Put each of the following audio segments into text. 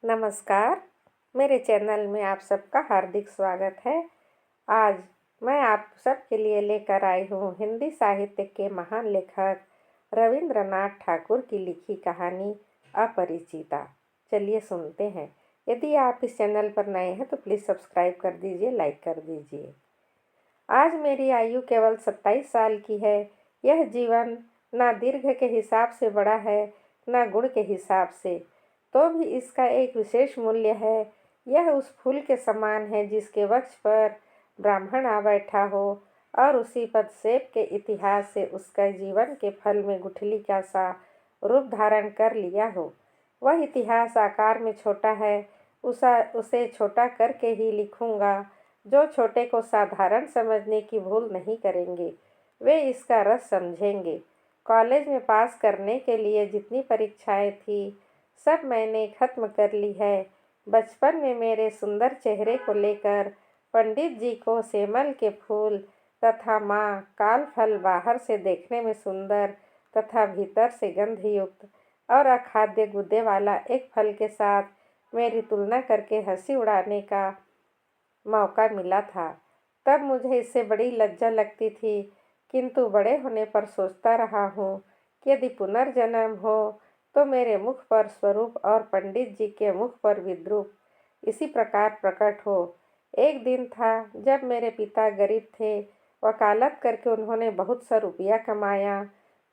नमस्कार। मेरे चैनल में आप सबका हार्दिक स्वागत है। आज मैं आप सबके लिए लेकर आई हूँ हिंदी साहित्य के महान लेखक रविंद्रनाथ ठाकुर की लिखी कहानी अपरिचिता। चलिए सुनते हैं। यदि आप इस चैनल पर नए हैं तो प्लीज़ सब्सक्राइब कर दीजिए, लाइक कर दीजिए। आज मेरी आयु केवल 27 साल की है। यह जीवन ना दीर्घ के हिसाब से बड़ा है, ना गुण के हिसाब से, तो भी इसका एक विशेष मूल्य है। यह उस फूल के समान है जिसके वृक्ष पर ब्राह्मण आ बैठा हो और उसी पदसेप के इतिहास से उसका जीवन के फल में गुठली का सा रूप धारण कर लिया हो। वह इतिहास आकार में छोटा है, उसे छोटा करके ही लिखूंगा। जो छोटे को साधारण समझने की भूल नहीं करेंगे, वे इसका रस समझेंगे। कॉलेज में पास करने के लिए जितनी परीक्षाएं थी, सब मैंने खत्म कर ली है। बचपन में मेरे सुंदर चेहरे को लेकर पंडित जी को सेमल के फूल तथा माँ काल फल बाहर से देखने में सुंदर तथा भीतर से गंधयुक्त और अखाद्य गुदे वाला एक फल के साथ मेरी तुलना करके हंसी उड़ाने का मौका मिला था। तब मुझे इससे बड़ी लज्जा लगती थी, किंतु बड़े होने पर सोचता रहा हूँ कि यदि पुनर्जन्म हो तो मेरे मुख पर स्वरूप और पंडित जी के मुख पर विद्रूप इसी प्रकार प्रकट हो। एक दिन था जब मेरे पिता गरीब थे। वकालत करके उन्होंने बहुत सा रुपया कमाया।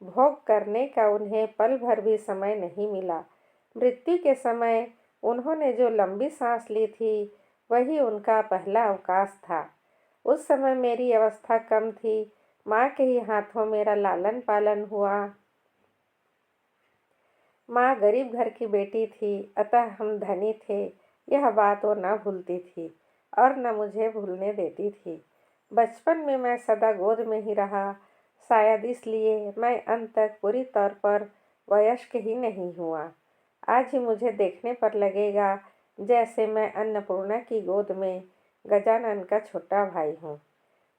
भोग करने का उन्हें पल भर भी समय नहीं मिला। मृत्यु के समय उन्होंने जो लंबी सांस ली थी, वही उनका पहला अवकाश था। उस समय मेरी अवस्था कम थी। माँ के ही हाथों मेरा लालन पालन हुआ। माँ गरीब घर की बेटी थी, अतः हम धनी थे, यह बात वो न भूलती थी और न मुझे भूलने देती थी। बचपन में मैं सदा गोद में ही रहा। शायद इसलिए मैं अंत तक पूरी तौर पर वयस्क ही नहीं हुआ। आज ही मुझे देखने पर लगेगा जैसे मैं अन्नपूर्णा की गोद में गजानन का छोटा भाई हूँ।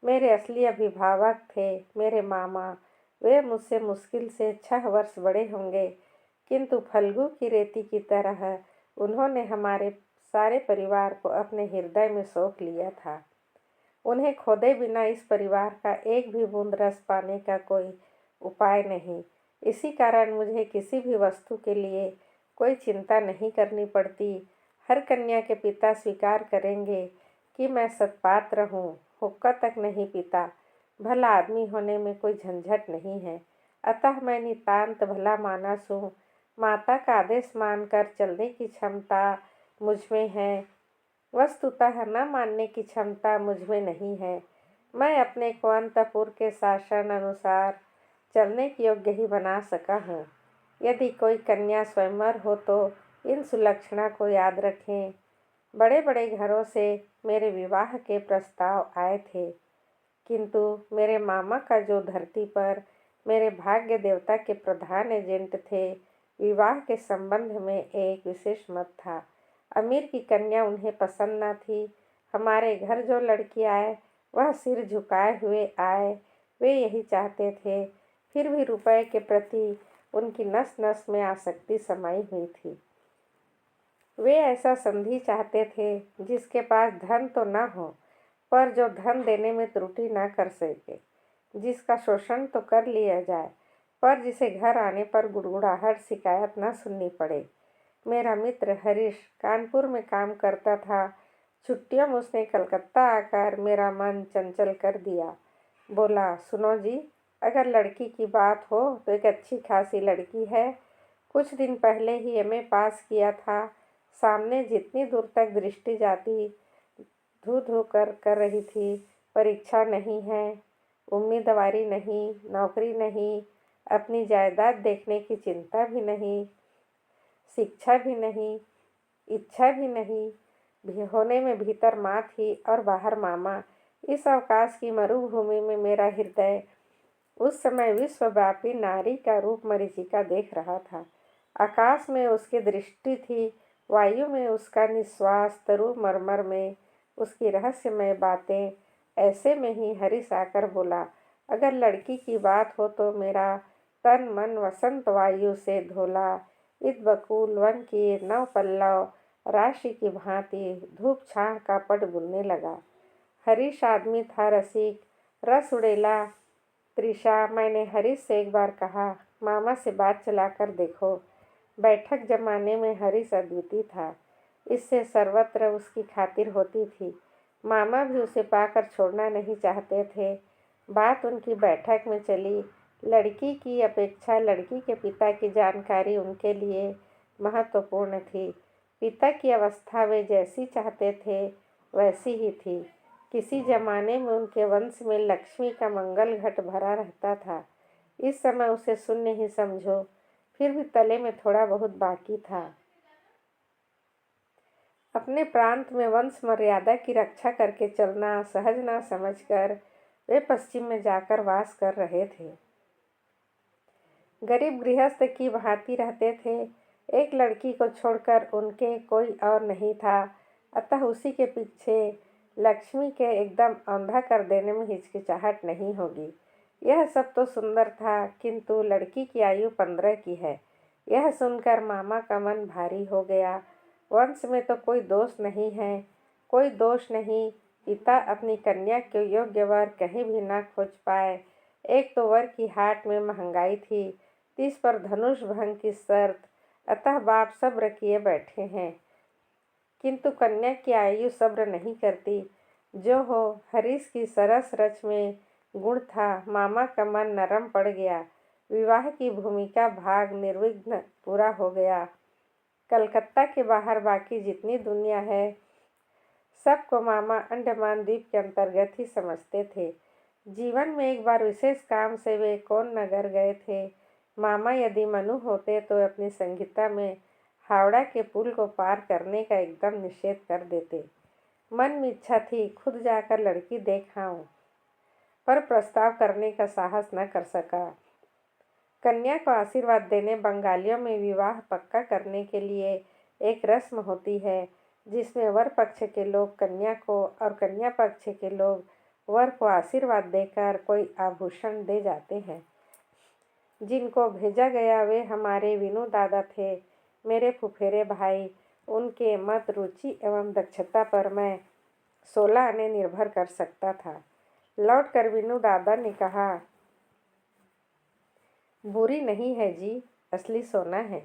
मेरे असली अभिभावक थे मेरे मामा। वे मुझसे मुश्किल से 6 वर्ष बड़े होंगे, किंतु फल्गु की रेती की तरह उन्होंने हमारे सारे परिवार को अपने हृदय में सोख लिया था। उन्हें खोदे बिना इस परिवार का एक भी बूंद रस पाने का कोई उपाय नहीं। इसी कारण मुझे किसी भी वस्तु के लिए कोई चिंता नहीं करनी पड़ती। हर कन्या के पिता स्वीकार करेंगे कि मैं सत्पात्र हूँ। हुक्का तक नहीं पीता। भला आदमी होने में कोई झंझट नहीं है, अतः मैं नितांत भला मानस हूँ। माता का आदेश मानकर चलने की क्षमता मुझ में है, वस्तुतः न मानने की क्षमता मुझ में नहीं है। मैं अपने को अंतपुर के शासन अनुसार चलने के योग्य ही बना सका हूँ। यदि कोई कन्या स्वयंवर हो तो इन सुलक्षणा को याद रखें। बड़े बड़े घरों से मेरे विवाह के प्रस्ताव आए थे, किंतु मेरे मामा का जो धरती पर मेरे भाग्य देवता के प्रधान एजेंट थे, विवाह के संबंध में एक विशेष मत था। अमीर की कन्या उन्हें पसंद न थी। हमारे घर जो लड़की आए वह सिर झुकाए हुए आए, वे यही चाहते थे। फिर भी रुपए के प्रति उनकी नस नस में आसक्ति समाई हुई थी। वे ऐसा संधि चाहते थे जिसके पास धन तो न हो, पर जो धन देने में त्रुटि न कर सके, जिसका शोषण तो कर लिया जाए, पर जिसे घर आने पर गुड़गुड़ाहट शिकायत न सुननी पड़े। मेरा मित्र हरीश कानपुर में काम करता था। छुट्टियों में उसने कलकत्ता आकर मेरा मन चंचल कर दिया। बोला, सुनो जी, अगर लड़की की बात हो तो एक अच्छी खासी लड़की है। कुछ दिन पहले ही एमए पास किया था। सामने जितनी दूर तक दृष्टि जाती धू धू कर रही थी। परीक्षा नहीं है, उम्मीदवारी नहीं, नौकरी नहीं, अपनी जायदाद देखने की चिंता भी नहीं, शिक्षा भी नहीं, इच्छा भी नहीं। भी होने में भीतर माँ थी और बाहर मामा। इस अवकाश की मरुभूमि में मेरा हृदय उस समय विश्वव्यापी नारी का रूप मरीचिका देख रहा था। आकाश में उसकी दृष्टि थी, वायु में उसका निश्वास, तरु मरमर में उसकी रहस्यमय बातें। ऐसे में ही हरीश आकर बोला, अगर लड़की की बात हो तो मेरा तन मन वसंत वायु से धोला। इत बकुल वन की नव पल्लव राशि की भांति धूप छाह का पट बुनने लगा। हरीश आदमी था रसिक, रस उड़ेला। त्रिशा, मैंने हरीश से एक बार कहा, मामा से बात चलाकर देखो। बैठक जमाने में हरीश अद्वितीय था, इससे सर्वत्र उसकी खातिर होती थी। मामा भी उसे पाकर छोड़ना नहीं चाहते थे। बात उनकी बैठक में चली। लड़की की अपेक्षा लड़की के पिता की जानकारी उनके लिए महत्वपूर्ण थी। पिता की अवस्था वे जैसी चाहते थे वैसी ही थी। किसी जमाने में उनके वंश में लक्ष्मी का मंगल घट भरा रहता था। इस समय उसे शून्य ही समझो, फिर भी तले में थोड़ा बहुत बाकी था। अपने प्रांत में वंश मर्यादा की रक्षा करके चलना सहज ना समझकर वे पश्चिम में जाकर वास कर रहे थे। गरीब गृहस्थ की भांति रहते थे। एक लड़की को छोड़कर उनके कोई और नहीं था, अतः उसी के पीछे लक्ष्मी के एकदम अंधा कर देने में हिचकिचाहट नहीं होगी। यह सब तो सुंदर था, किंतु लड़की की आयु 15 की है। यह सुनकर मामा का मन भारी हो गया। वंश में तो कोई दोष नहीं है, कोई दोष नहीं। पिता अपनी कन्या के योग्य वर कहीं भी ना खोज पाए। एक तो वर की हाट में महंगाई थी, 30 पर धनुष भंग की शर्त, अतः बाप सब्र किए बैठे हैं। किंतु कन्या की आयु सब्र नहीं करती। जो हो, हरीश की सरस रच में गुण था। मामा का मन नरम पड़ गया। विवाह की भूमिका भाग निर्विघ्न पूरा हो गया। कलकत्ता के बाहर बाकी जितनी दुनिया है, सबको मामा अंडमान द्वीप के अंतर्गत ही समझते थे। जीवन में एक बार विशेष काम से वे कौन नगर गए थे। मामा यदि मनु होते तो अपनी संहिता में हावड़ा के पुल को पार करने का एकदम निषेध कर देते। मन में इच्छा थी खुद जाकर लड़की देख आऊं, पर प्रस्ताव करने का साहस न कर सका। कन्या को आशीर्वाद देने बंगालियों में विवाह पक्का करने के लिए एक रस्म होती है, जिसमें वर पक्ष के लोग कन्या को और कन्या पक्ष के लोग वर को आशीर्वाद देकर कोई आभूषण दे जाते हैं। जिनको भेजा गया वे हमारे विनू दादा थे, मेरे फुफेरे भाई। उनके मत, रुचि एवं दक्षता पर मैं 16 आने निर्भर कर सकता था। लौटकर विनू दादा ने कहा, बुरी नहीं है जी, असली सोना है।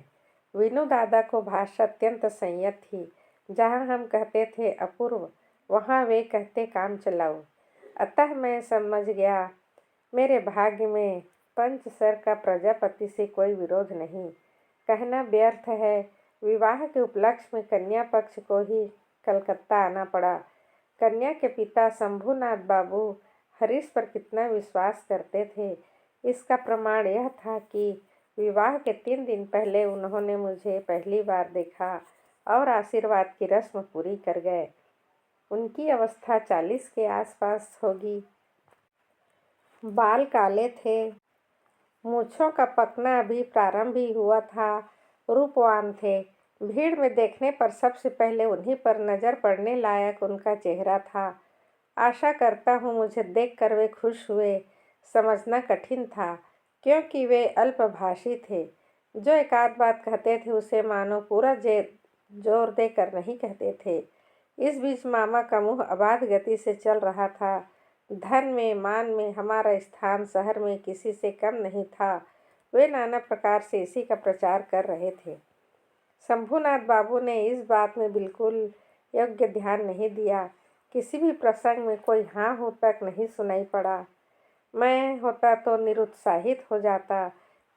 विनू दादा को भाषा अत्यंत संयत थी। जहाँ हम कहते थे अपूर्व, वहाँ वे कहते काम चलाओ। अतः मैं समझ गया मेरे भाग्य में पंच सर का प्रजापति से कोई विरोध नहीं। कहना व्यर्थ है, विवाह के उपलक्ष्य में कन्या पक्ष को ही कलकत्ता आना पड़ा। कन्या के पिता शंभुनाथ बाबू हरीश पर कितना विश्वास करते थे, इसका प्रमाण यह था कि विवाह के 3 दिन पहले उन्होंने मुझे पहली बार देखा और आशीर्वाद की रस्म पूरी कर गए। उनकी अवस्था 40 के आसपास होगी। बाल काले थे, मूँछों का पकना अभी प्रारंभ ही हुआ था। रूपवान थे। भीड़ में देखने पर सबसे पहले उन्हीं पर नज़र पड़ने लायक उनका चेहरा था। आशा करता हूँ मुझे देखकर वे खुश हुए। समझना कठिन था, क्योंकि वे अल्पभाषी थे। जो एक आध बात कहते थे उसे मानो पूरा जोर देकर नहीं कहते थे। इस बीच मामा का मुँह अबाध गति से चल रहा था। धन में, मान में हमारा स्थान शहर में किसी से कम नहीं था। वे नाना प्रकार से इसी का प्रचार कर रहे थे। शंभुनाथ बाबू ने इस बात में बिल्कुल योग्य ध्यान नहीं दिया। किसी भी प्रसंग में कोई हाँ हूँ तक नहीं सुनाई पड़ा। मैं होता तो निरुत्साहित हो जाता,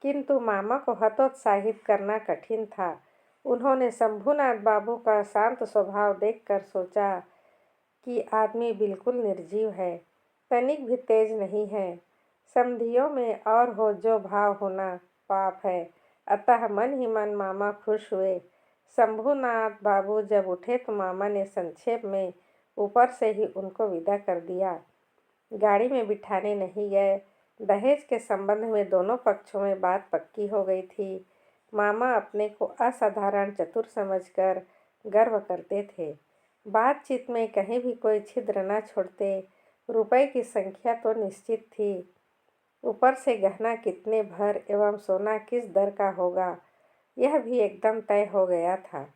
किंतु मामा को हतोत्साहित करना कठिन था। उन्होंने शंभुनाथ बाबू का शांत स्वभाव देखकर सोचा कि आदमी बिल्कुल निर्जीव है, तनिक भी तेज नहीं है। समधियों में और हो जो भाव होना पाप है। अतः मन ही मन मामा खुश हुए। शंभुनाथ बाबू जब उठे तो मामा ने संक्षेप में ऊपर से ही उनको विदा कर दिया। गाड़ी में बिठाने नहीं गए। दहेज के संबंध में दोनों पक्षों में बात पक्की हो गई थी। मामा अपने को असाधारण चतुर समझकर गर्व करते थे। बातचीत में कहीं भी कोई छिद्र न छोड़ते। रुपए की संख्या तो निश्चित थी, ऊपर से गहना कितने भर एवं सोना किस दर का होगा, यह भी एकदम तय हो गया था।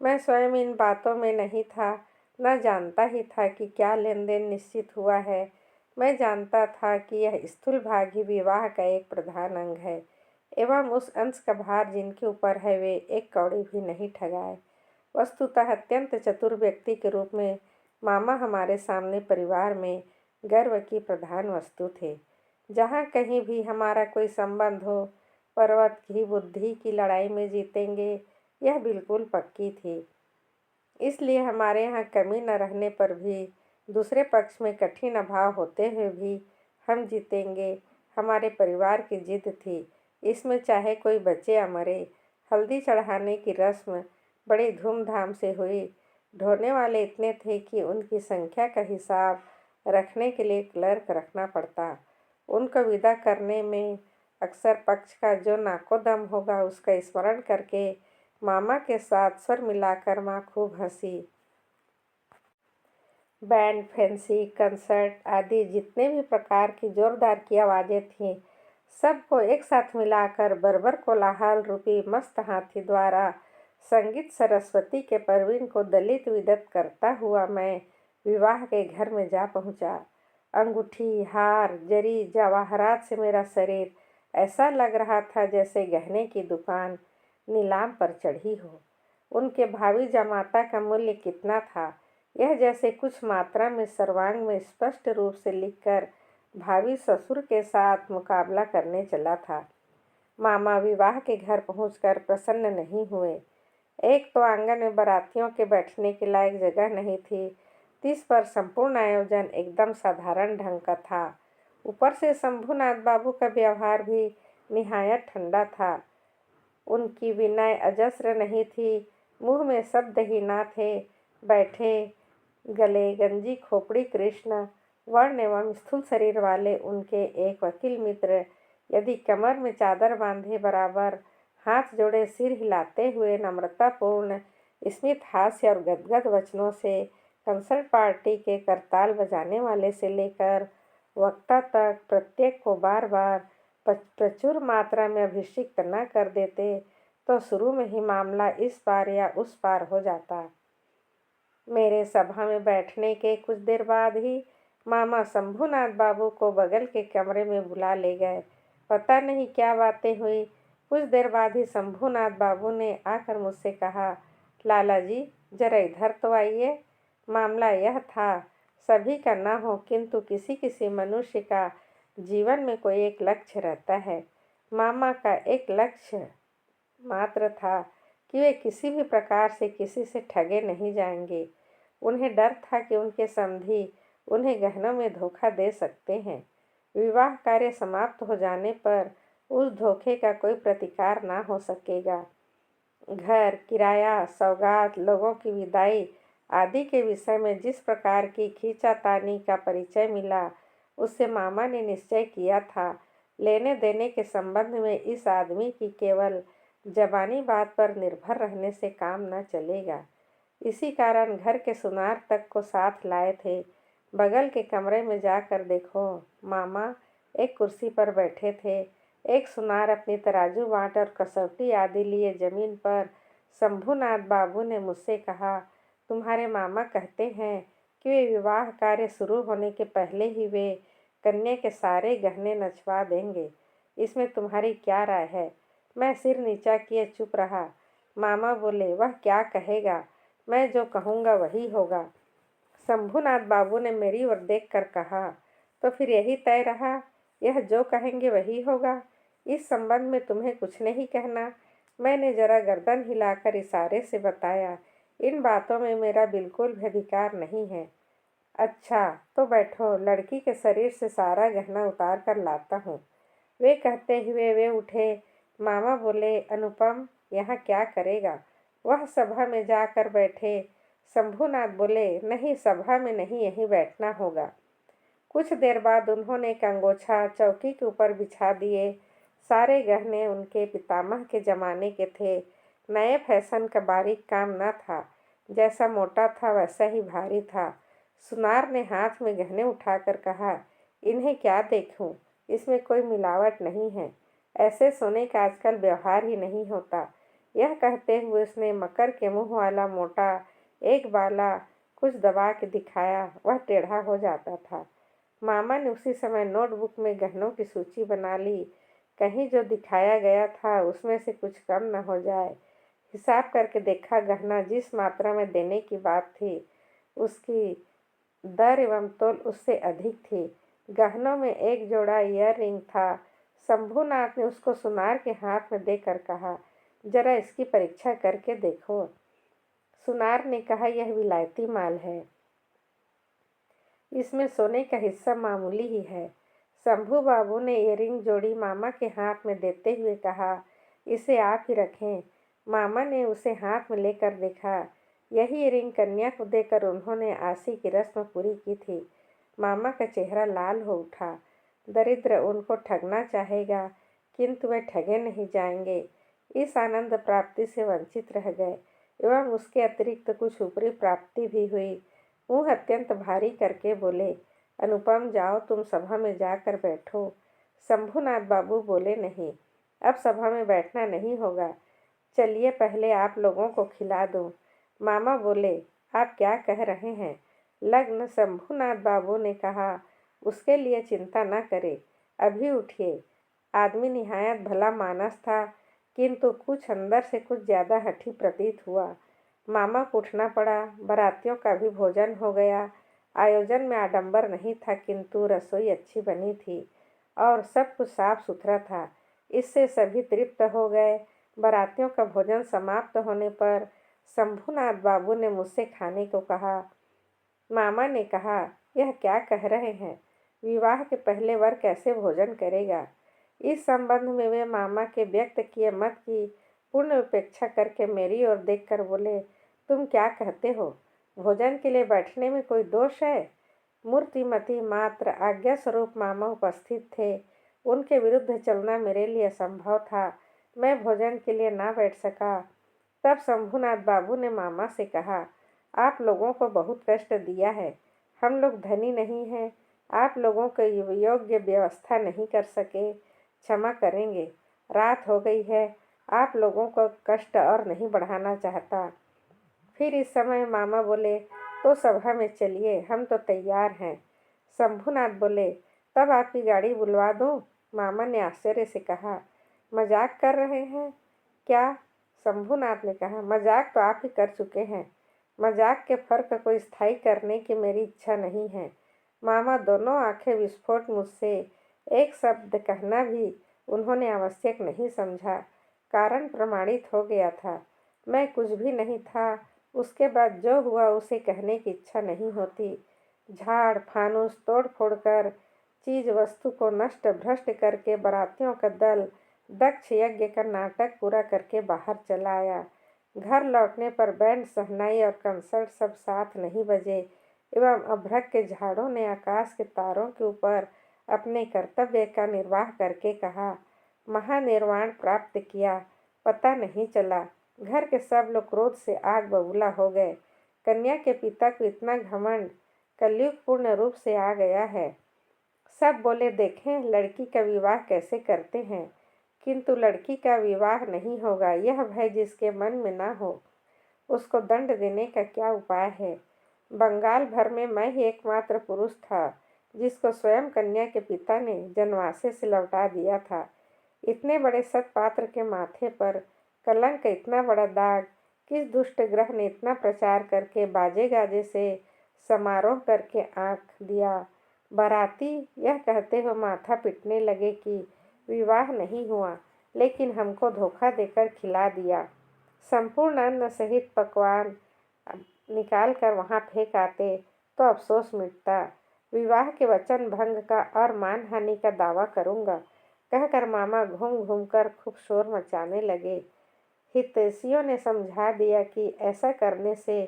मैं स्वयं इन बातों में नहीं था, न जानता ही था कि क्या लेन देन निश्चित हुआ है। मैं जानता था कि यह स्थूल भाग ही विवाह का एक प्रधान अंग है, एवं उस अंश का भार जिनके ऊपर है वे एक कौड़ी भी नहीं ठगाए। वस्तुतः अत्यंत चतुर व्यक्ति के रूप में मामा हमारे सामने परिवार में गर्व की प्रधान वस्तु थे। जहाँ कहीं भी हमारा कोई संबंध हो, पर्वत की बुद्धि की लड़ाई में जीतेंगे, यह बिल्कुल पक्की थी। इसलिए हमारे यहाँ कमी न रहने पर भी, दूसरे पक्ष में कठिन अभाव होते हुए भी हम जीतेंगे, हमारे परिवार की जिद थी। इसमें चाहे कोई बचे या मरे। हल्दी चढ़ाने की रस्म बड़ी धूमधाम से हुई। ढोने वाले इतने थे कि उनकी संख्या का हिसाब रखने के लिए क्लर्क रखना पड़ता। उनको विदा करने में अक्सर पक्ष का जो नाको-दम होगा उसका स्मरण करके मामा के साथ स्वर मिलाकर माँ खूब हंसी। बैंड, फैंसी, कंसर्ट आदि जितने भी प्रकार की जोरदार की आवाज़ें थीं, सबको एक साथ मिलाकर बर्बर कोलाहल रूपी मस्त हाथी द्वारा संगीत सरस्वती के परवीन को दलित विदत करता हुआ मैं विवाह के घर में जा पहुंचा। अंगूठी, हार, जरी, जवाहरात से मेरा शरीर ऐसा लग रहा था जैसे गहने की दुकान नीलाम पर चढ़ी हो। उनके भावी जमाता का मूल्य कितना था, यह जैसे कुछ मात्रा में सर्वांग में स्पष्ट रूप से लिखकर भावी ससुर के साथ मुकाबला करने चला था। मामा विवाह के घर पहुंचकर प्रसन्न नहीं हुए। एक तो आंगन में बारातियों के बैठने के लायक जगह नहीं थी, जिस पर संपूर्ण आयोजन एकदम साधारण ढंग का था। ऊपर से शंभूनाथ बाबू का व्यवहार भी निहायत ठंडा था। उनकी विनय अजस्र नहीं थी, मुंह में शब्द ही ना थे। बैठे गले गंजी खोपड़ी कृष्ण वर्ण एवं स्थूल शरीर वाले उनके एक वकील मित्र यदि कमर में चादर बांधे बराबर हाथ जोड़े सिर हिलाते हुए नम्रतापूर्ण स्मित हास्य और गदगद वचनों से कंसर्ट पार्टी के करताल बजाने वाले से लेकर वक्ता तक प्रत्येक को बार बार प्रचुर मात्रा में अभिषिक्त न कर देते तो शुरू में ही मामला इस पार या उस पार हो जाता। मेरे सभा में बैठने के कुछ देर बाद ही मामा शंभूनाथ बाबू को बगल के कमरे में बुला ले गए। पता नहीं क्या बातें हुई। कुछ देर बाद ही शंभूनाथ बाबू ने आकर मुझसे कहा, लाला जी जरा इधर तो आइए। मामला यह था, सभी का ना हो किंतु किसी किसी मनुष्य का जीवन में कोई एक लक्ष्य रहता है। मामा का एक लक्ष्य मात्र था कि वे किसी भी प्रकार से किसी से ठगे नहीं जाएंगे। उन्हें डर था कि उनके समधी उन्हें गहनों में धोखा दे सकते हैं। विवाह कार्य समाप्त हो जाने पर उस धोखे का कोई प्रतिकार ना हो सकेगा। घर, किराया, सौगात, लोगों की विदाई आदि के विषय में जिस प्रकार की खींचातानी का परिचय मिला, उससे मामा ने निश्चय किया था, लेने देने के संबंध में इस आदमी की केवल जबानी बात पर निर्भर रहने से काम न चलेगा। इसी कारण घर के सुनार तक को साथ लाए थे। बगल के कमरे में जाकर देखो, मामा एक कुर्सी पर बैठे थे। एक सुनार अपनी तराजू बाँट और कसौटी आदि लिए जमीन पर। शंभूनाथ बाबू ने मुझसे कहा, तुम्हारे मामा कहते हैं कि वे विवाह कार्य शुरू होने के पहले ही वे कन्या के सारे गहने नचवा देंगे। इसमें तुम्हारी क्या राय है? मैं सिर नीचा किए चुप रहा। मामा बोले, वह क्या कहेगा, मैं जो कहूँगा वही होगा। शंभूनाथ बाबू ने मेरी ओर देखकर कहा, तो फिर यही तय रहा, यह जो कहेंगे वही होगा। इस संबंध में तुम्हें कुछ नहीं कहना। मैंने जरा गर्दन हिलाकर इशारे से बताया, इन बातों में मेरा बिल्कुल भी अधिकार नहीं है। अच्छा तो बैठो, लड़की के शरीर से सारा गहना उतार कर लाता हूँ। वे कहते हुए वे उठे। मामा बोले, अनुपम यहाँ क्या करेगा? वह सभा में जाकर बैठे। शंभूनाथ बोले, नहीं सभा में नहीं, यहीं बैठना होगा। कुछ देर बाद उन्होंने एक अंगोछा चौकी के ऊपर बिछा दिए। सारे गहने उनके पितामह के जमाने के थे। नए फैशन का बारीक काम न था, जैसा मोटा था वैसा ही भारी था। सुनार ने हाथ में गहने उठाकर कहा, इन्हें क्या देखूं, इसमें कोई मिलावट नहीं है। ऐसे सोने का आजकल व्यवहार ही नहीं होता। यह कहते हुए उसने मकर के मुंह वाला मोटा एक बाला कुछ दबा के दिखाया। वह टेढ़ा हो जाता था। मामा ने उसी समय नोटबुक में गहनों की सूची बना ली। कहीं जो दिखाया गया था उसमें से कुछ कम न हो जाए। हिसाब करके देखा, गहना जिस मात्रा में देने की बात थी उसकी दर एवं तोल उससे अधिक थी। गहनों में एक जोड़ा ईयर रिंग था। शंभूनाथ ने उसको सुनार के हाथ में देकर कहा, जरा इसकी परीक्षा करके देखो। सुनार ने कहा, यह विलायती माल है, इसमें सोने का हिस्सा मामूली ही है। शंभू बाबू ने इयररिंग जोड़ी मामा के हाथ में देते हुए कहा, इसे आप ही रखें। मामा ने उसे हाथ में लेकर देखा। यही इयररिंग कन्या को देकर उन्होंने आशी की रस्म पूरी की थी। मामा का चेहरा लाल हो उठा। दरिद्र उनको ठगना चाहेगा, किंतु वे ठगे नहीं जाएंगे। इस आनंद प्राप्ति से वंचित रह गए एवं उसके अतिरिक्त कुछ ऊपरी प्राप्ति भी हुई। मुँह अत्यंत भारी करके बोले, अनुपम, जाओ तुम सभा में जाकर बैठो। शंभूनाथ बाबू बोले, नहीं, अब सभा में बैठना नहीं होगा, चलिए पहले आप लोगों को खिला दूं। मामा बोले, आप क्या कह रहे हैं? लग्न? शंभूनाथ बाबू ने कहा, उसके लिए चिंता न करे, अभी उठिए। आदमी निहायत भला मानस था, किंतु कुछ अंदर से कुछ ज़्यादा हठी प्रतीत हुआ। मामा को उठना पड़ा। बारातियों का भी भोजन हो गया। आयोजन में आडंबर नहीं था, किंतु रसोई अच्छी बनी थी और सब कुछ साफ सुथरा था। इससे सभी तृप्त हो गए। बारातियों का भोजन समाप्त होने पर शंभूनाथ बाबू ने मुझसे खाने को कहा। मामा ने कहा, यह क्या कह रहे हैं? विवाह के पहले वर कैसे भोजन करेगा? इस संबंध में वे मामा के व्यक्त किए मत की पूर्ण उपेक्षा करके मेरी ओर देखकर बोले, तुम क्या कहते हो? भोजन के लिए बैठने में कोई दोष है? मूर्तिमती मात्र आज्ञा स्वरूप मामा उपस्थित थे। उनके विरुद्ध चलना मेरे लिए असंभव था। मैं भोजन के लिए ना बैठ सका। तब शंभूनाथ बाबू ने मामा से कहा, आप लोगों को बहुत कष्ट दिया है। हम लोग धनी नहीं हैं, आप लोगों को योग्य व्यवस्था नहीं कर सके, क्षमा करेंगे। रात हो गई है, आप लोगों को कष्ट और नहीं बढ़ाना चाहता। फिर इस समय मामा बोले, तो सभा में चलिए, हम तो तैयार हैं। शंभूनाथ बोले, तब आपकी गाड़ी बुलवा दूं? मामा ने आश्चर्य से कहा, मजाक कर रहे हैं क्या? शंभूनाथ ने कहा, मजाक तो आप ही कर चुके हैं। मजाक के फर्क को स्थायी करने की मेरी इच्छा नहीं है। मामा दोनों आंखें विस्फोट मुझसे एक शब्द कहना भी उन्होंने आवश्यक नहीं समझा। कारण प्रमाणित हो गया था। मैं कुछ भी नहीं था। उसके बाद जो हुआ उसे कहने की इच्छा नहीं होती। झाड़ फानूस तोड़ फोड़ कर चीज वस्तु को नष्ट भ्रष्ट करके बारातियों का दल दक्ष यज्ञ का नाटक पूरा करके बाहर चला आया। घर लौटने पर बैंड शहनाई और कंसर्ट सब साथ नहीं बजे एवं अभ्रक के झाड़ों ने आकाश के तारों के ऊपर अपने कर्तव्य का निर्वाह करके कहा, महानिर्वाण प्राप्त किया, पता नहीं चला। घर के सब लोग क्रोध से आग बबूला हो गए। कन्या के पिता को इतना घमंड कलयुग पूर्ण रूप से आ गया है। सब बोले, देखें लड़की का विवाह कैसे करते हैं, किंतु लड़की का विवाह नहीं होगा, यह भय जिसके मन में ना हो उसको दंड देने का क्या उपाय है। बंगाल भर में मैं ही एकमात्र पुरुष था जिसको स्वयं कन्या के पिता ने जनवासे से लौटा दिया था। इतने बड़े सत्पात्र के माथे पर कलंक का इतना बड़ा दाग किस दुष्ट ग्रह ने इतना प्रचार करके बाजे गाजे से समारोह करके आंख दिया। बाराती यह कहते हुए माथा पीटने लगे कि विवाह नहीं हुआ, लेकिन हमको धोखा देकर खिला दिया। संपूर्ण अन्न सहित पकवान निकाल कर वहाँ फेंक आते तो अफसोस मिटता। विवाह के वचन भंग का और मानहानि का दावा करूँगा, कहकर मामा घूम घूम कर खूब शोर मचाने लगे। हितैषियों ने समझा दिया कि ऐसा करने से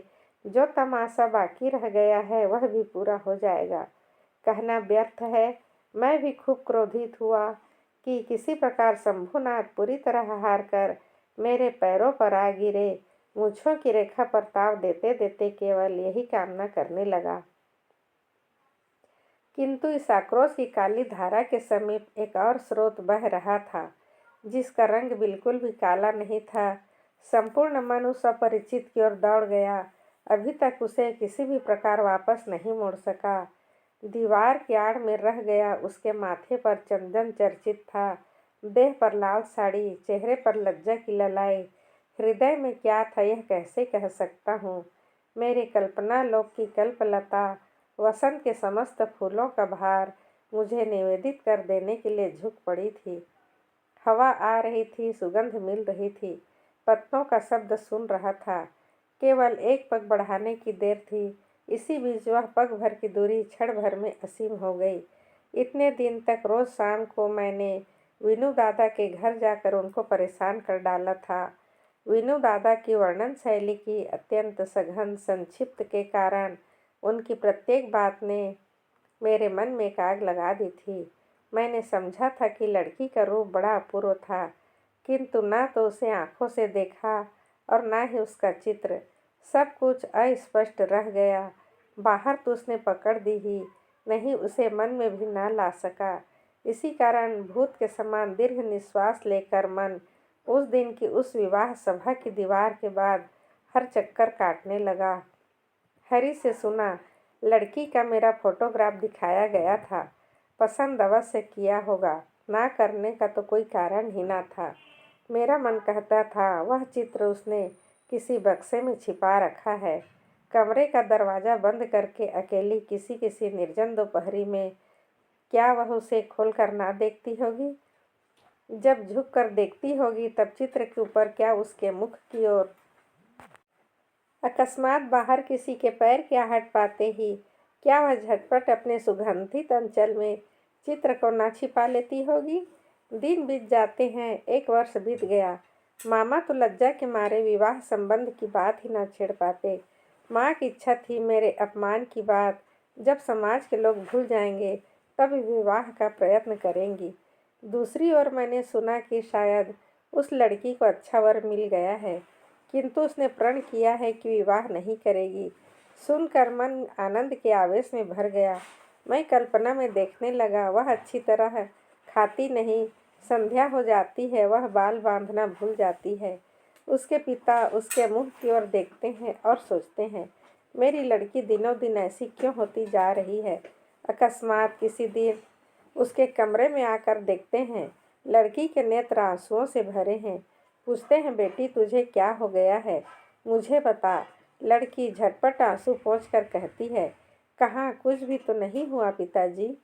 जो तमाशा बाकी रह गया है वह भी पूरा हो जाएगा। कहना व्यर्थ है, मैं भी खूब क्रोधित हुआ कि किसी प्रकार शंभूनाथ पूरी तरह हार कर मेरे पैरों पर आ गिरे। मूंछों की रेखा पर ताव देते देते केवल यही कामना करने लगा। किंतु इस आक्रोश की काली धारा के समीप एक और स्रोत बह रहा था, जिसका रंग बिल्कुल भी काला नहीं था। संपूर्ण मन उस अपरिचित की ओर दौड़ गया। अभी तक उसे किसी भी प्रकार वापस नहीं मुड़ सका। दीवार की आड़ में रह गया। उसके माथे पर चंदन चर्चित था, देह पर लाल साड़ी, चेहरे पर लज्जा की ललाई। हृदय में क्या था यह कैसे कह सकता हूँ। मेरी कल्पना लोक की कल्पलता, वसंत के समस्त फूलों का भार मुझे निवेदित कर देने के लिए झुक पड़ी थी। हवा आ रही थी, सुगंध मिल रही थी, पत्तों का शब्द सुन रहा था। केवल एक पग बढ़ाने की देर थी। इसी बीच वह पग भर की दूरी क्षण भर में असीम हो गई। इतने दिन तक रोज शाम को मैंने वीनू दादा के घर जाकर उनको परेशान कर डाला था। वीनू दादा की वर्णन शैली की अत्यंत सघन संक्षिप्त के कारण उनकी प्रत्येक बात ने मेरे मन में एक आग लगा दी थी। मैंने समझा था कि लड़की का रूप बड़ा अपूर्व था, किंतु न तो उसे आंखों से देखा और न ही उसका चित्र। सब कुछ अस्पष्ट रह गया। बाहर तो उसने पकड़ दी ही नहीं, उसे मन में भी न ला सका। इसी कारण भूत के समान दीर्घ निश्वास लेकर मन उस दिन की उस विवाह सभा की दीवार के बाद हर चक्कर काटने लगा। हरी से सुना, लड़की का मेरा फोटोग्राफ दिखाया गया था। पसंद अवश्य किया होगा, ना करने का तो कोई कारण ही ना था। मेरा मन कहता था वह चित्र उसने किसी बक्से में छिपा रखा है। कमरे का दरवाज़ा बंद करके अकेली किसी किसी निर्जन दोपहरी में क्या वह उसे खोल कर ना देखती होगी। जब झुक कर देखती होगी तब चित्र के ऊपर क्या उसके मुख की ओर अकस्मात बाहर किसी के पैर की आहट पाते ही क्या वह झटपट अपने सुगंधित अंचल में चित्र को ना छिपा लेती होगी। दिन बीत जाते हैं, 1 वर्ष बीत गया। मामा तो लज्जा के मारे विवाह संबंध की बात ही ना छेड़ पाते। माँ की इच्छा थी मेरे अपमान की बात जब समाज के लोग भूल जाएंगे तब विवाह का प्रयत्न करेंगी। दूसरी ओर मैंने सुना कि शायद उस लड़की को अच्छा वर मिल गया है, किंतु उसने प्रण किया है कि विवाह नहीं करेगी। सुनकर मन आनंद के आवेश में भर गया। मैं कल्पना में देखने लगा, वह अच्छी तरह खाती नहीं, संध्या हो जाती है, वह बाल बांधना भूल जाती है। उसके पिता उसके मुंह की ओर देखते हैं और सोचते हैं, मेरी लड़की दिनों दिन ऐसी क्यों होती जा रही है। अकस्मात किसी दिन उसके कमरे में आकर देखते हैं, लड़की के नेत्र आंसुओं से भरे हैं। पूछते हैं, बेटी तुझे क्या हो गया है, मुझे बता। लड़की झटपट आंसू पोंछकर कहती है, कहाँ, कुछ भी तो नहीं हुआ पिताजी।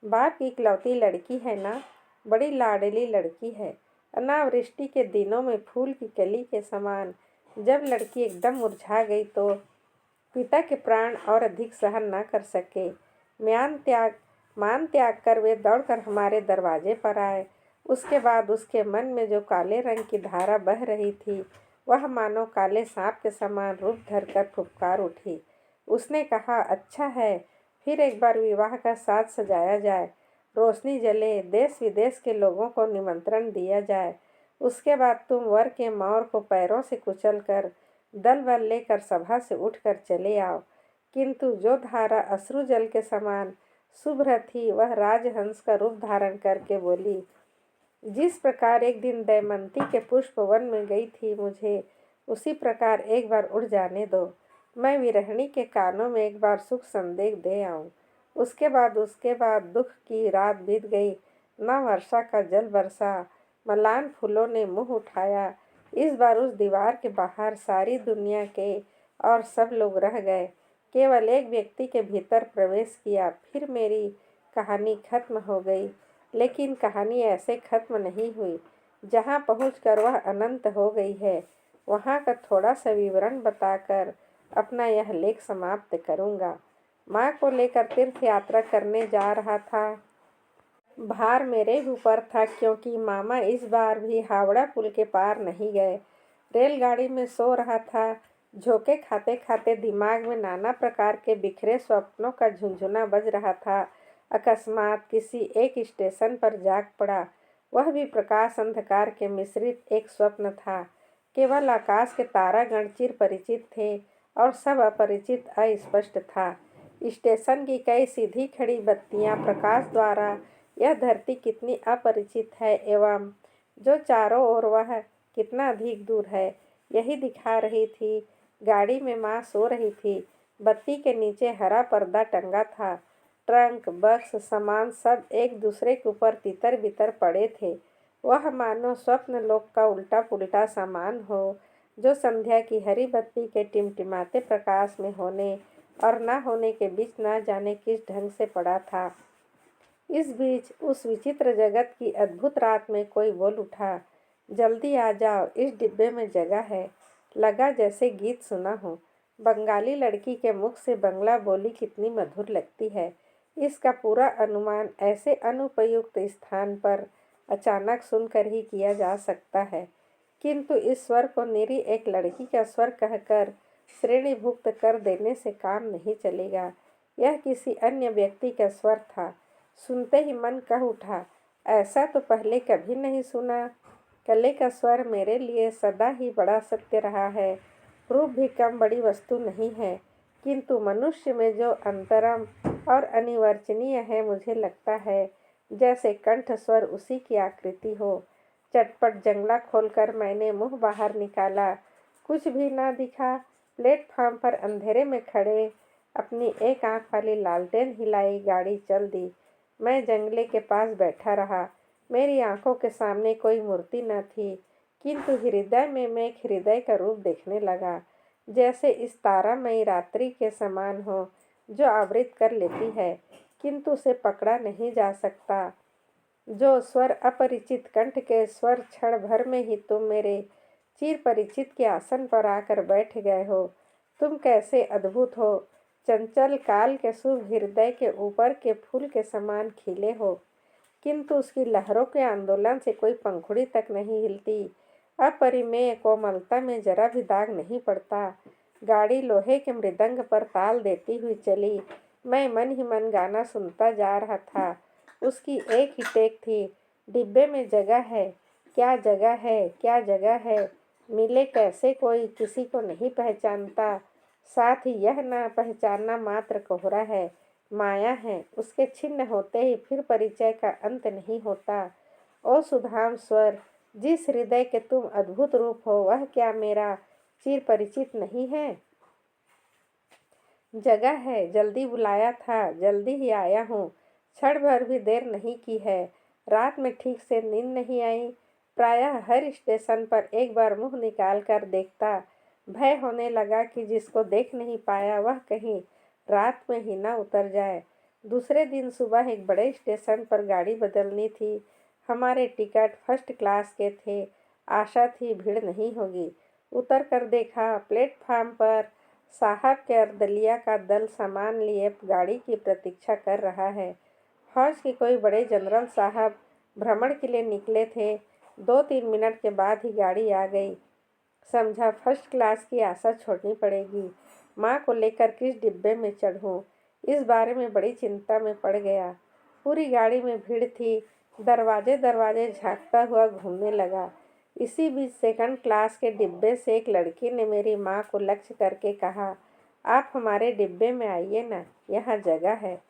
बाप की इकलौती लड़की है ना, बड़ी लाडली लड़की है। अनावृष्टि के दिनों में फूल की कली के समान जब लड़की एकदम मुरझा गई तो पिता के प्राण और अधिक सहन न कर सके। मान त्याग कर वे दौड़कर हमारे दरवाजे पर आए। उसके बाद उसके मन में जो काले रंग की धारा बह रही थी वह मानो काले सांप के समान रूप धरकर फुफकार उठी। उसने कहा, अच्छा है, फिर एक बार विवाह का साज सजाया जाए, रोशनी जले, देश विदेश के लोगों को निमंत्रण दिया जाए। उसके बाद तुम वर के मौर को पैरों से कुचलकर दल बल लेकर सभा से उठकर चले आओ। किंतु जो धारा अश्रु जल के समान शुभ्र थी वह राजहंस का रूप धारण करके बोली, जिस प्रकार एक दिन दमयंती के पुष्प वन में गई थी, मुझे उसी प्रकार एक बार उड़ जाने दो। मैं विरहिणी के कानों में एक बार सुख संदेश दे आऊं। उसके बाद दुख की रात बीत गई। न वर्षा का जल बरसा, मलान फूलों ने मुंह उठाया। इस बार उस दीवार के बाहर सारी दुनिया के और सब लोग रह गए। केवल एक व्यक्ति के भीतर प्रवेश किया। फिर मेरी कहानी खत्म हो गई। लेकिन कहानी ऐसे खत्म नहीं हुई। जहाँ पहुंचकर वह अनंत हो गई है, वहाँ का थोड़ा सा विवरण बताकर अपना यह लेख समाप्त करूँगा। माँ को लेकर तीर्थ यात्रा करने जा रहा था। भार मेरे ऊपर था क्योंकि मामा इस बार भी हावड़ा पुल के पार नहीं गए। रेलगाड़ी में सो रहा था। झोंके खाते खाते दिमाग में नाना प्रकार के बिखरे स्वप्नों का झुंझुना बज रहा था। अकस्मात किसी एक स्टेशन पर जाग पड़ा। वह भी प्रकाश अंधकार के मिश्रित एक स्वप्न था। केवल आकाश के तारागण चिर परिचित थे और सब अपरिचित अस्पष्ट था। स्टेशन की कई सीधी खड़ी बत्तियां प्रकाश द्वारा यह धरती कितनी अपरिचित है एवं जो चारों ओर वह कितना अधिक दूर है, यही दिखा रही थी। गाड़ी में माँ सो रही थी। बत्ती के नीचे हरा पर्दा टंगा था। ट्रंक, बक्स, सामान सब एक दूसरे के ऊपर तितर बितर पड़े थे। वह मानो स्वप्न लोक का उल्टा पुल्टा सामान हो, जो संध्या की हरी बत्ती के टिमटिमाते प्रकाश में होने और न होने के बीच न जाने किस ढंग से पड़ा था। इस बीच उस विचित्र जगत की अद्भुत रात में कोई बोल उठा, जल्दी आ जाओ, इस डिब्बे में जगह है। लगा जैसे गीत सुना हो। बंगाली लड़की के मुख से बंगला बोली कितनी मधुर लगती है, इसका पूरा अनुमान ऐसे अनुपयुक्त स्थान पर अचानक सुनकर ही किया जा सकता है। किंतु इस स्वर को निरी एक लड़की का स्वर कहकर श्रेणीभुक्त कर देने से काम नहीं चलेगा। यह किसी अन्य व्यक्ति का स्वर था। सुनते ही मन कह उठा, ऐसा तो पहले कभी नहीं सुना। कले का स्वर मेरे लिए सदा ही बड़ा सत्य रहा है। रूप भी कम बड़ी वस्तु नहीं है, किंतु मनुष्य में जो अंतरम और अनिवर्चनीय है, मुझे लगता है जैसे कंठ स्वर उसी की आकृति हो। चटपट जंगला खोलकर मैंने मुंह बाहर निकाला। कुछ भी ना दिखा। प्लेटफार्म पर अंधेरे में खड़े अपनी एक आंख वाली लालटेन हिलाई, गाड़ी चल दी। मैं जंगले के पास बैठा रहा। मेरी आंखों के सामने कोई मूर्ति न थी, किंतु हृदय में मैं एक हृदय का रूप देखने लगा, जैसे इस तारामयी रात्रि के समान हो, जो आवृत कर लेती है किंतु उसे पकड़ा नहीं जा सकता। जो स्वर अपरिचित कंठ के स्वर, क्षण भर में ही तुम मेरे चिर परिचित के आसन पर आकर बैठ गए हो। तुम कैसे अद्भुत हो, चंचल काल के शुभ हृदय के ऊपर के फूल के समान खिले हो, किंतु उसकी लहरों के आंदोलन से कोई पंखुड़ी तक नहीं हिलती। अपरिमेय कोमलता में जरा भी दाग नहीं पड़ता। गाड़ी लोहे के मृदंग पर ताल देती हुई चली। मैं मन ही मन गाना सुनता जा रहा था। उसकी एक ही टेक थी, डिब्बे में जगह है, क्या जगह है, क्या जगह है। मिले कैसे कोई किसी को नहीं पहचानता। साथ ही यह ना पहचानना मात्र कोहरा है, माया है। उसके छिन्न होते ही फिर परिचय का अंत नहीं होता। ओ सुधाम स्वर, जिस हृदय के तुम अद्भुत रूप हो, वह क्या मेरा चिर परिचित नहीं है? जगह है, जल्दी बुलाया था, जल्दी ही आया हूँ। क्षण भर भी देर नहीं की है। रात में ठीक से नींद नहीं आई। प्रायः हर स्टेशन पर एक बार मुंह निकाल कर देखता। भय होने लगा कि जिसको देख नहीं पाया वह कहीं रात में ही न उतर जाए। दूसरे दिन सुबह एक बड़े स्टेशन पर गाड़ी बदलनी थी। हमारे टिकट फर्स्ट क्लास के थे। आशा थी भीड़ नहीं होगी। उतर कर देखा, प्लेटफार्म पर साहब के अर्दलिया का दल सामान लिए गाड़ी की प्रतीक्षा कर रहा है। फौज के कोई बड़े जनरल साहब भ्रमण के लिए निकले थे। 2-3 मिनट के बाद ही गाड़ी आ गई। समझा फर्स्ट क्लास की आशा छोड़नी पड़ेगी। माँ को लेकर किस डिब्बे में चढ़ूँ, इस बारे में बड़ी चिंता में पड़ गया। पूरी गाड़ी में भीड़ थी। दरवाजे दरवाजे झांकता हुआ घूमने लगा। इसी बीच सेकंड क्लास के डिब्बे से एक लड़की ने मेरी माँ को लक्ष्य करके कहा, आप हमारे डिब्बे में आइए ना, यहाँ जगह है।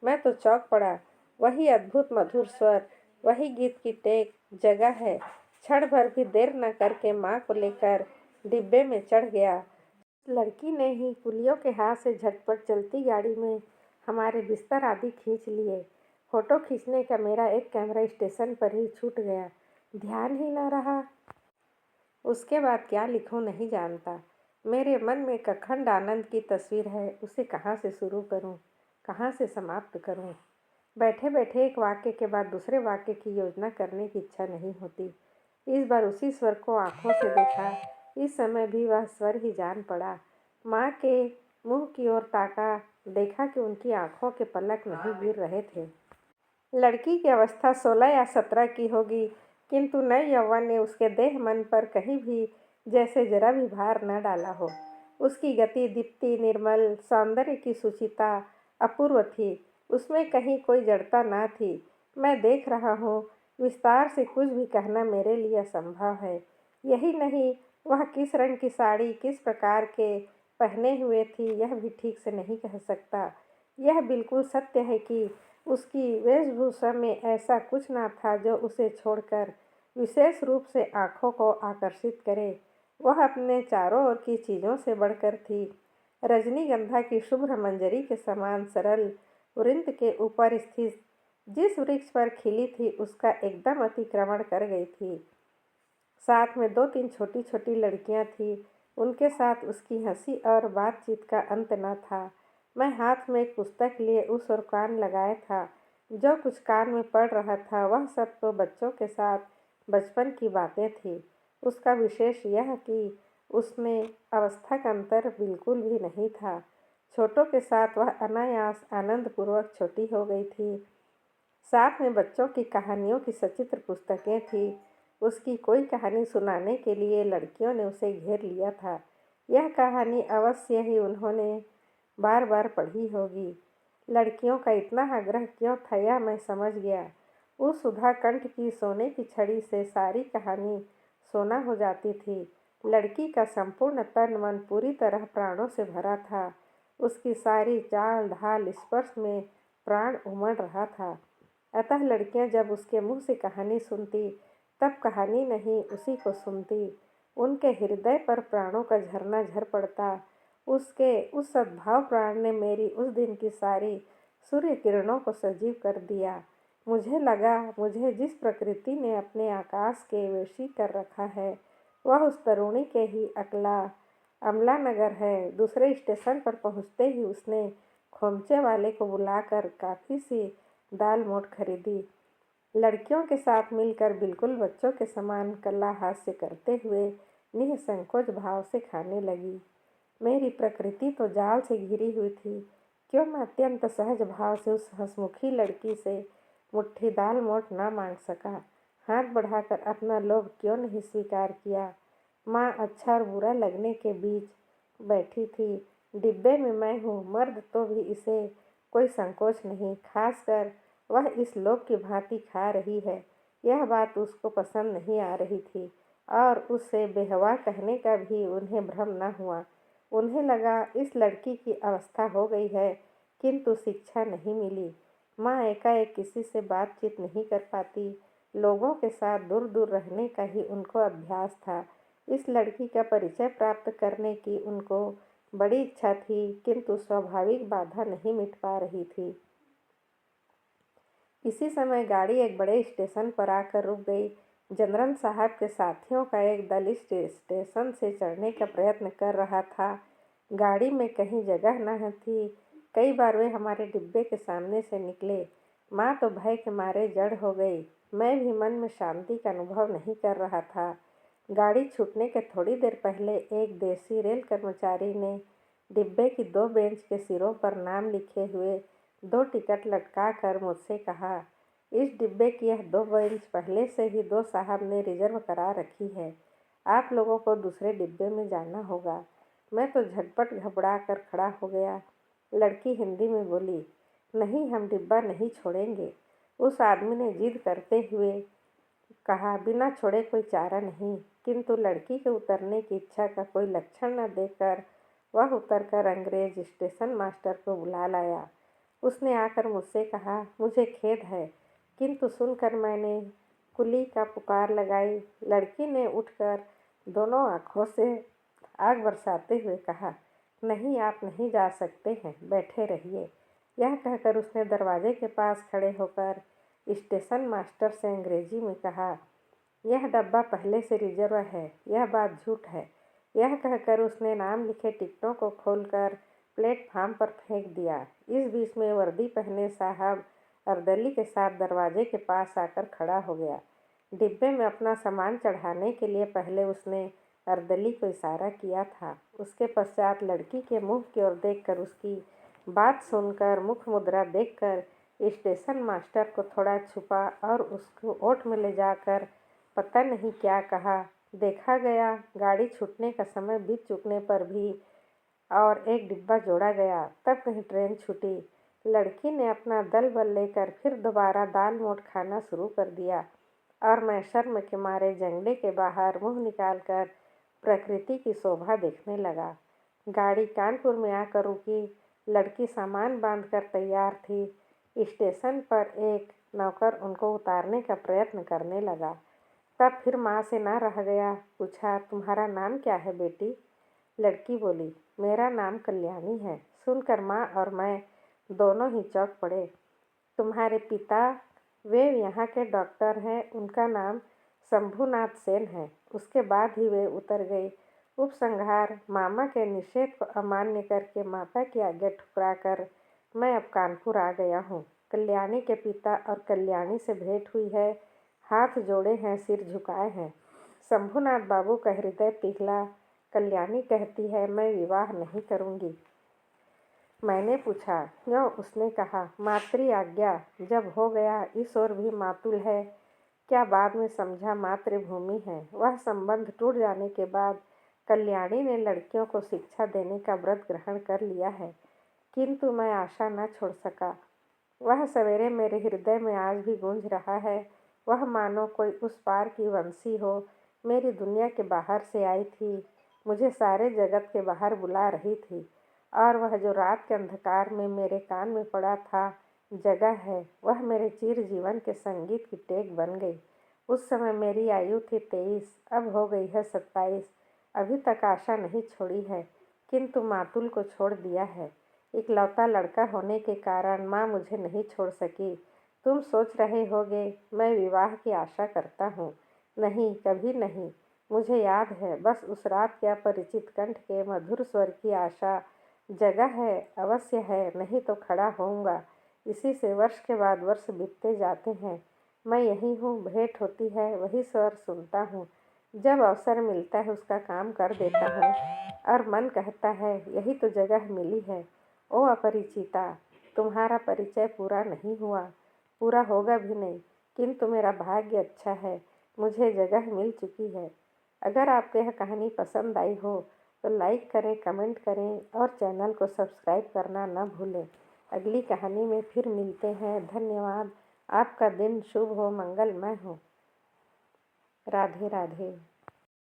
मैं तो चौंक पड़ा। वही अद्भुत मधुर स्वर, वही गीत की टेक, जगह है। क्षण भर भी देर न करके माँ को लेकर डिब्बे में चढ़ गया। लड़की ने ही कुलियों के हाथ से झटपट चलती गाड़ी में हमारे बिस्तर आदि खींच लिए। फोटो खींचने का मेरा एक कैमरा स्टेशन पर ही छूट गया, ध्यान ही न रहा। उसके बाद क्या लिखूं नहीं जानता। मेरे मन में एक अखंड आनंद की तस्वीर है, उसे कहाँ से शुरू करूं, कहाँ से समाप्त करूं। बैठे बैठे एक वाक्य के बाद दूसरे वाक्य की योजना करने की इच्छा नहीं होती। इस बार उसी स्वर को आंखों से देखा। इस समय भी वह स्वर ही जान पड़ा। माँ के मुंह की ओर ताका, देखा कि उनकी आंखों के पलक नहीं गिर रहे थे। लड़की की अवस्था 16 या 17 की होगी, किंतु नए यौवन ने उसके देह मन पर कहीं भी जैसे जरा भी भार न डाला हो। उसकी गति दीप्ति, निर्मल सौंदर्य की सुचिता अपूर्व थी। उसमें कहीं कोई जड़ता न थी। मैं देख रहा हूँ, विस्तार से कुछ भी कहना मेरे लिए असंभव है। यही नहीं, वह किस रंग की साड़ी किस प्रकार के पहने हुए थी, यह भी ठीक से नहीं कह सकता। यह बिल्कुल सत्य है कि उसकी वेशभूषा में ऐसा कुछ न था जो उसे छोड़कर विशेष रूप से आँखों को आकर्षित करे। वह अपने चारों ओर की चीज़ों से बढ़कर थी। रजनीगंधा की शुभ्र मंजरी के समान सरल वृंत के ऊपर स्थित जिस वृक्ष पर खिली थी उसका एकदम अतिक्रमण कर गई थी। साथ में दो तीन छोटी छोटी लड़कियां थीं। उनके साथ उसकी हंसी और बातचीत का अंत न था। मैं हाथ में एक पुस्तक लिए उस ओर कान लगाया था। जो कुछ कान में पड़ रहा था वह सब तो बच्चों के साथ बचपन की बातें थी। उसका विशेष यह कि उसमें अवस्था का अंतर बिल्कुल भी नहीं था। छोटों के साथ वह अनायास आनंदपूर्वक छोटी हो गई थी। साथ में बच्चों की कहानियों की सचित्र पुस्तकें थीं। उसकी कोई कहानी सुनाने के लिए लड़कियों ने उसे घेर लिया था। यह कहानी अवश्य ही उन्होंने बार बार पढ़ी होगी। लड़कियों का इतना आग्रह क्यों था यह मैं समझ गया। उस सुधा कंठ की सोने की छड़ी से सारी कहानी सोना हो जाती थी। लड़की का संपूर्ण तन मन पूरी तरह प्राणों से भरा था। उसकी सारी चाल ढाल स्पर्श में प्राण उमड़ रहा था। अतः लड़कियां जब उसके मुंह से कहानी सुनती तब कहानी नहीं उसी को सुनती। उनके हृदय पर प्राणों का झरना झर पड़ता। उसके उस सद्भाव प्राण ने मेरी उस दिन की सारी सूर्य किरणों को सजीव कर दिया। मुझे लगा मुझे जिस प्रकृति ने अपने आकाश के वेशी कर रखा है वह उस तरुणी के ही अकला अमला नगर है। दूसरे स्टेशन पर पहुंचते ही उसने खोमचे वाले को बुलाकर काफ़ी सी दाल मोठ खरीदी। लड़कियों के साथ मिलकर बिल्कुल बच्चों के समान कला हास्य करते हुए निःसंकोच भाव से खाने लगी। मेरी प्रकृति तो जाल से घिरी हुई थी। क्यों मैं अत्यंत सहज भाव से उस हंसमुखी लड़की से मुट्ठी दाल मोठ ना मांग सका। हाथ बढ़ाकर अपना लोभ क्यों नहीं स्वीकार किया। माँ अच्छा और बुरा लगने के बीच बैठी थी। डिब्बे में मैं हूँ, मर्द तो भी इसे कोई संकोच नहीं। खासकर वह इस लोभ की भांति खा रही है यह बात उसको पसंद नहीं आ रही थी। और उससे बेहवा कहने का भी उन्हें भ्रम न हुआ। उन्हें लगा इस लड़की की अवस्था हो गई है किंतु शिक्षा नहीं मिली। माँ एकाएक किसी से बातचीत नहीं कर पाती। लोगों के साथ दूर दूर रहने का ही उनको अभ्यास था। इस लड़की का परिचय प्राप्त करने की उनको बड़ी इच्छा थी किंतु स्वाभाविक बाधा नहीं मिट पा रही थी। इसी समय गाड़ी एक बड़े स्टेशन पर आकर रुक गई। जनरल साहब के साथियों का एक दल इस स्टेशन से चढ़ने का प्रयत्न कर रहा था। गाड़ी में कहीं जगह न थी। कई बार वे हमारे डिब्बे के सामने से निकले। माँ तो भय के मारे जड़ हो गई। मैं भी मन में शांति का अनुभव नहीं कर रहा था। गाड़ी छूटने के थोड़ी देर पहले एक देसी रेल कर्मचारी ने डिब्बे की दो बेंच के सिरों पर नाम लिखे हुए दो टिकट लटका कर मुझसे कहा, इस डिब्बे की यह दो बेंच पहले से ही दो साहब ने रिजर्व करा रखी है। आप लोगों को दूसरे डिब्बे में जाना होगा। मैं तो झटपट घबरा कर खड़ा हो गया। लड़की हिंदी में बोली, नहीं हम डिब्बा नहीं छोड़ेंगे। उस आदमी ने जिद करते हुए कहा, बिना छोड़े कोई चारा नहीं। किंतु लड़की के उतरने की इच्छा का कोई लक्षण न देकर वह उतरकर अंग्रेज स्टेशन मास्टर को बुला लाया। उसने आकर मुझसे कहा, मुझे खेद है। किंतु सुनकर मैंने कुली का पुकार लगाई। लड़की ने उठकर दोनों आँखों से आग बरसाते हुए कहा, नहीं आप नहीं जा सकते हैं, बैठे रहिए। यह कहकर उसने दरवाजे के पास खड़े होकर स्टेशन मास्टर से अंग्रेजी में कहा, यह डब्बा पहले से रिजर्व है, यह बात झूठ है। यह कहकर उसने नाम लिखे टिकटों को खोलकर प्लेटफार्म पर फेंक दिया। इस बीच में वर्दी पहने साहब अर्दली के साथ दरवाजे के पास आकर खड़ा हो गया। डिब्बे में अपना सामान चढ़ाने के लिए पहले उसने अर्दली को इशारा किया था। उसके पश्चात लड़की के मुंह की ओर देखकर उसकी बात सुनकर मुख मुद्रा देखकर स्टेशन मास्टर को थोड़ा छुपा और उसको ओट में ले जाकर पता नहीं क्या कहा। देखा गया गाड़ी छूटने का समय बीत चुकने पर भी और एक डिब्बा जोड़ा गया। तब कहीं ट्रेन छूटी। लड़की ने अपना दल बल लेकर फिर दोबारा दाल मोठ खाना शुरू कर दिया और मैं शर्म के मारे जंगले के बाहर मुंह निकालकर प्रकृति की शोभा देखने लगा। गाड़ी कानपुर में आकर रुकी। लड़की सामान बांधकर तैयार थी। स्टेशन पर एक नौकर उनको उतारने का प्रयत्न करने लगा। तब फिर माँ से ना रह गया, पूछा, तुम्हारा नाम क्या है बेटी? लड़की बोली, मेरा नाम कल्याणी है। सुनकर माँ और मैं दोनों ही चौंक पड़े। तुम्हारे पिता? वे यहाँ के डॉक्टर हैं, उनका नाम शंभुनाथ सेन है। उसके बाद ही वे उतर गए। उपसंहार, मामा के निषेध को अमान्य करके माता की आज्ञा ठुकराकर मैं अब कानपुर आ गया हूँ। कल्याणी के पिता और कल्याणी से भेंट हुई है, हाथ जोड़े हैं, सिर झुकाए हैं। शंभुनाथ बाबू का हृदय पिघला। कल्याणी कहती है, मैं विवाह नहीं करूँगी। मैंने पूछा, क्यों? उसने कहा, मातृ आज्ञा, जब हो गया। इस ओर भी मातुल है। क्या बाद में समझा मातृभूमि है। वह संबंध टूट जाने के बाद कल्याणी ने लड़कियों को शिक्षा देने का व्रत ग्रहण कर लिया है, किंतु मैं आशा न छोड़ सका। वह सवेरे मेरे हृदय में आज भी गूंज रहा है। वह मानो कोई उस पार की वंशी हो, मेरी दुनिया के बाहर से आई थी, मुझे सारे जगत के बाहर बुला रही थी। और वह जो रात के अंधकार में मेरे कान में पड़ा था, जगह है, वह मेरे चिर जीवन के संगीत की टेक बन गई। उस समय मेरी आयु थी 23, अब हो गई है 27। अभी तक आशा नहीं छोड़ी है, किंतु मातुल को छोड़ दिया है। इकलौता लड़का होने के कारण माँ मुझे नहीं छोड़ सकी। तुम सोच रहे होगे मैं विवाह की आशा करता हूँ। नहीं, कभी नहीं। मुझे याद है, बस उस रात के अपरिचित कंठ के मधुर स्वर की आशा। जगह है, अवश्य है, नहीं तो खड़ा होऊंगा। इसी से वर्ष के बाद वर्ष बीतते जाते हैं। मैं यही हूँ, भेंट होती है, वही स्वर सुनता हूँ। जब अवसर मिलता है उसका काम कर देता हूँ, और मन कहता है यही तो जगह मिली है। ओ अपरिचिता, तुम्हारा परिचय पूरा नहीं हुआ, पूरा होगा भी नहीं, किंतु मेरा भाग्य अच्छा है, मुझे जगह मिल चुकी है। अगर आपको यह कहानी पसंद आई हो तो लाइक करें, कमेंट करें और चैनल को सब्सक्राइब करना न भूलें। अगली कहानी में फिर मिलते हैं। धन्यवाद। आपका दिन शुभ हो, मंगलमय हो। राधे राधे।